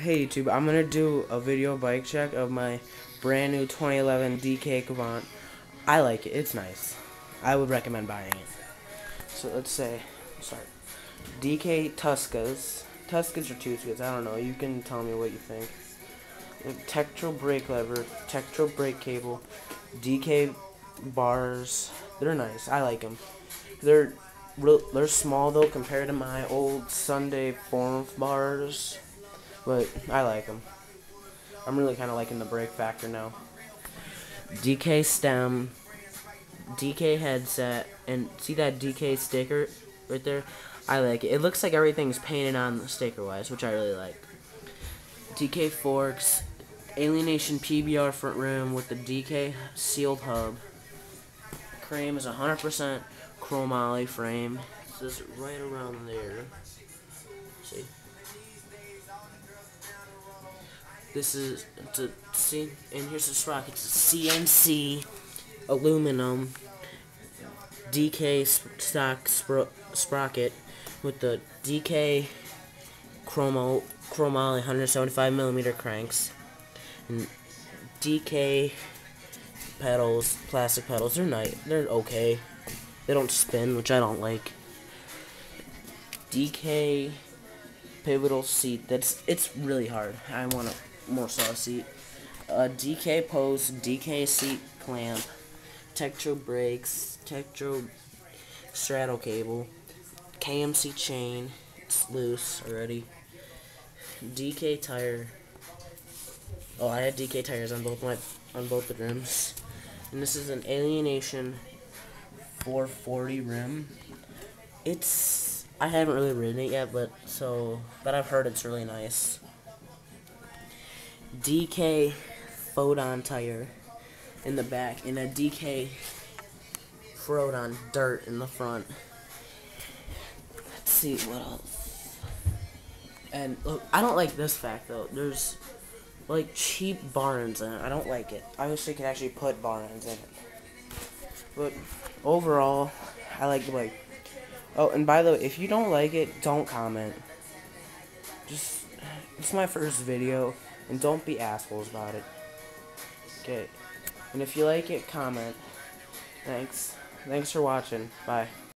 Hey YouTube, I'm gonna do a video bike check of my brand new 2011 DK Kvant. I like it, it's nice. I would recommend buying it. So let's start. DK Tuscas. Tuscas or Tuscas, I don't know, you can tell me what you think. Tektro brake lever, Tektro brake cable, DK bars. They're nice, I like them. They're small though compared to my old Sunday Form bars. But I like them. I'm really kind of liking the brake factor now. DK stem, DK headset, and see that DK sticker right there? I like it. It looks like everything's painted on sticker-wise, which I really like. DK forks, Alienation PBR front rim with the DK sealed hub. Frame is 100% chromoly frame. It says right around there. See? This is and here's the sprocket. It's a CNC aluminum DK stock sprocket with the DK chromoly 175mm cranks and DK pedals, plastic pedals. They're nice. They're okay. They don't spin, which I don't like. DK pivotal seat. It's really hard. I want a more solid seat. DK post, DK seat clamp, Tektro brakes, Tektro straddle cable, KMC chain. It's loose already. DK tire. Oh, I had DK tires on both the rims. And this is an Alienation 440 rim. I haven't really ridden it yet, but I've heard it's really nice. DK Photon tire in the back, and a DK Photon dirt in the front. Let's see what else. And look, I don't like this fact though. There's like cheap bar ends in it. I don't like it. I wish they could actually put bar ends in it. But overall, I like the bike. Oh, and by the way, if you don't like it, don't comment. It's my first video, and don't be assholes about it. Okay. And if you like it, comment. Thanks. Thanks for watching. Bye.